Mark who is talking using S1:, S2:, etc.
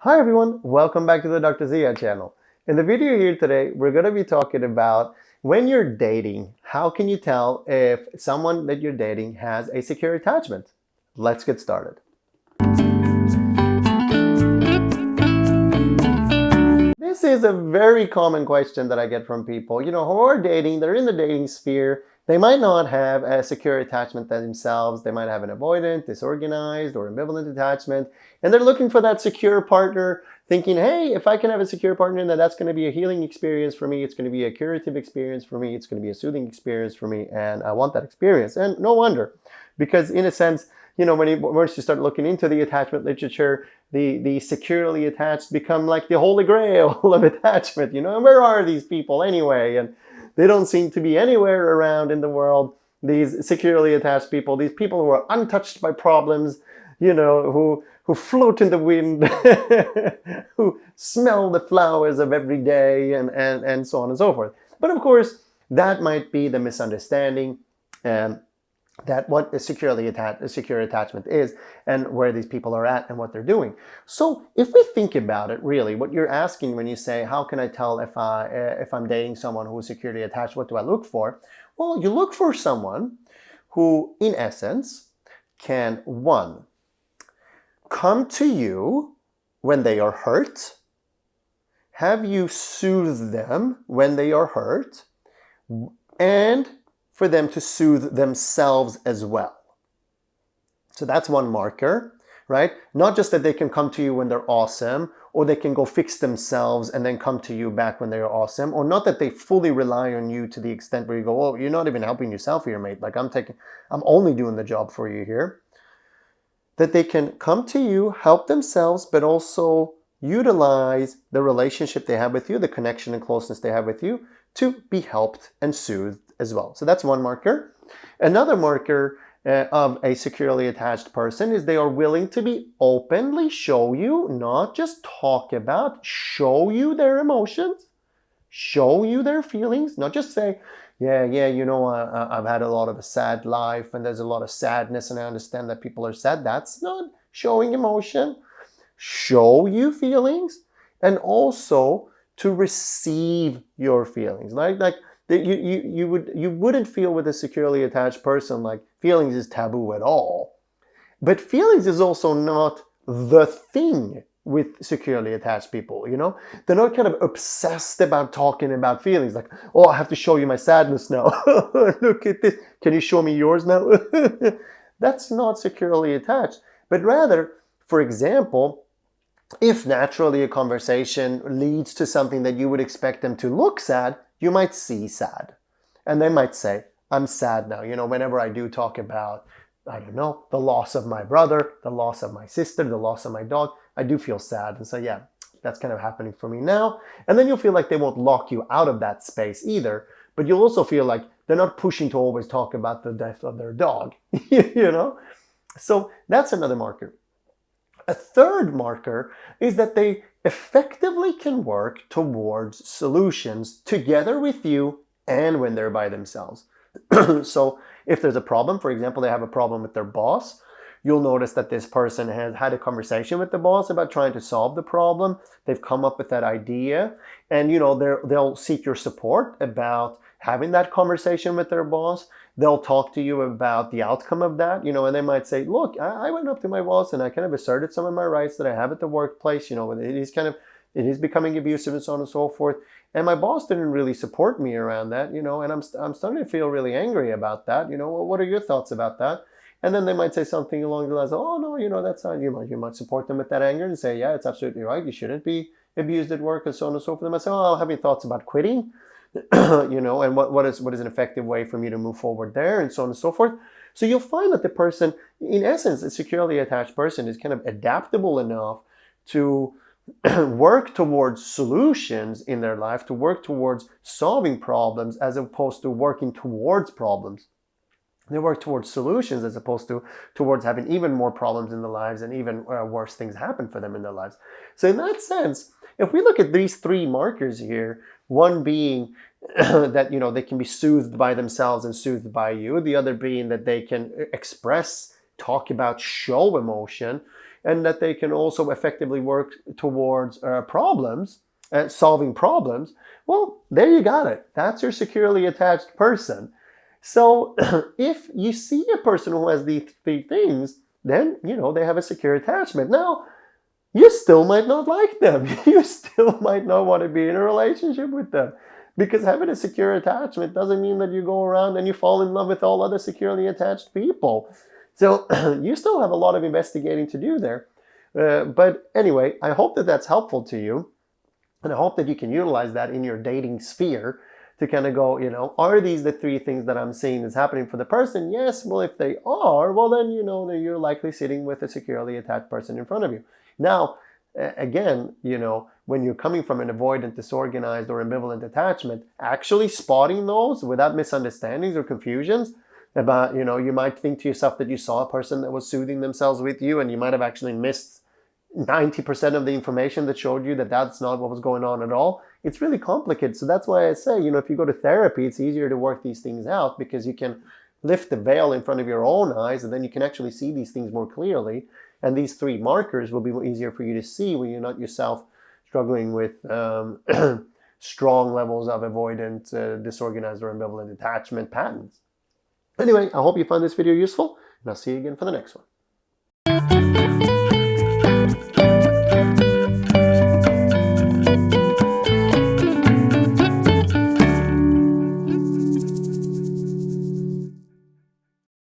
S1: Hi everyone, welcome back to the Dr. Zia channel. In the video here today, we're going to be talking about when you're dating, how can you tell if someone that you're dating has a secure attachment? Let's get started. This is a very common question that I get from people, who are dating, they're in the dating sphere. They might not have a secure attachment themselves. They might have an avoidant, disorganized, or ambivalent attachment. And they're looking for that secure partner, thinking, hey, if I can have a secure partner, then that's going to be a healing experience for me. It's going to be a curative experience for me. It's going to be a soothing experience for me. And I want that experience. And no wonder, because in a sense, once you start looking into the attachment literature, the securely attached become like the holy grail of attachment. And where are these people anyway? And they don't seem to be anywhere around in the world. These securely attached people, these people who are untouched by problems, who float in the wind, who smell the flowers of every day, and so on and so forth. But of course, that might be the misunderstanding, that what a secure attachment is and where these people are at and what they're doing. So if we think about it, really, what you're asking when you say, how can I tell if I'm dating someone who is securely attached, what do I look for? Well, you look for someone who, in essence, can, one, come to you when they are hurt, have you soothe them when they are hurt, and for them to soothe themselves as well. So that's one marker, right? Not just that they can come to you when they're awesome, or they can go fix themselves and then come to you back when they're awesome, or not that they fully rely on you to the extent where you go, oh, you're not even helping yourself here, mate. Like I'm only doing the job for you here. That they can come to you, help themselves, but also utilize the relationship they have with you, the connection and closeness they have with you, to be helped and soothed as well. So that's one marker. Another marker of a securely attached person is they are willing to be openly show you, not just talk about, show you their emotions, show you their feelings, not just say, yeah, I've had a lot of a sad life and there's a lot of sadness and I understand that people are sad. That's not showing emotion. Show you feelings, and also to receive your feelings. Like you wouldn't feel with a securely attached person like feelings is taboo at all. But feelings is also not the thing with securely attached people, They're not kind of obsessed about talking about feelings. Like, oh, I have to show you my sadness now. Look at this. Can you show me yours now? That's not securely attached. But rather, for example, if naturally a conversation leads to something that you would expect them to look sad, you might see sad. And they might say, I'm sad now. Whenever I do talk about, I don't know, the loss of my brother, the loss of my sister, the loss of my dog, I do feel sad. And so, yeah, that's kind of happening for me now. And then you'll feel like they won't lock you out of that space either. But you'll also feel like they're not pushing to always talk about the death of their dog, So that's another marker. A third marker is that they effectively can work towards solutions together with you and when they're by themselves. So if there's a problem, for example, they have a problem with their boss, you'll notice that this person has had a conversation with the boss about trying to solve the problem. They've come up with that idea, and they'll seek your support about having that conversation with their boss. They'll talk to you about the outcome of that, and they might say, look, I went up to my boss and I kind of asserted some of my rights that I have at the workplace. It is becoming abusive and so on and so forth. And my boss didn't really support me around that, and I'm starting to feel really angry about that. Well, what are your thoughts about that? And then they might say something along the lines of, oh, no, that's not, you might support them with that anger and say, yeah, it's absolutely right. You shouldn't be abused at work and so on and so forth. They might say, oh, having thoughts about quitting, and what is an effective way for me to move forward there and so on and so forth. So you'll find that the person, in essence, a securely attached person is kind of adaptable enough to work towards solutions in their life, to work towards solving problems as opposed to working towards problems. They work towards solutions as opposed to towards having even more problems in their lives and even worse things happen for them in their lives. So in that sense, if we look at these three markers here, one being that they can be soothed by themselves and soothed by you, the other being that they can express, talk about, show emotion, and that they can also effectively work towards problems, solving problems, well, there you got it. That's your securely attached person. So if you see a person who has these three things, then, they have a secure attachment. Now, you still might not like them. You still might not want to be in a relationship with them. Because having a secure attachment doesn't mean that you go around and you fall in love with all other securely attached people. So you still have a lot of investigating to do there. But anyway, I hope that that's helpful to you. And I hope that you can utilize that in your dating sphere to kind of go, are these the three things that I'm seeing is happening for the person? Yes. Well, if they are, well, then you know that you're likely sitting with a securely attached person in front of you. Now, again, when you're coming from an avoidant, disorganized, or ambivalent attachment, actually spotting those without misunderstandings or confusions about, you might think to yourself that you saw a person that was soothing themselves with you, and you might have actually missed 90% of the information that showed you that that's not what was going on at all. It's really complicated. So that's why I say, if you go to therapy, it's easier to work these things out because you can lift the veil in front of your own eyes, and then you can actually see these things more clearly. And these three markers will be easier for you to see when you're not yourself struggling with strong levels of avoidant, disorganized, or ambivalent attachment patterns. Anyway, I hope you found this video useful, and I'll see you again for the next one.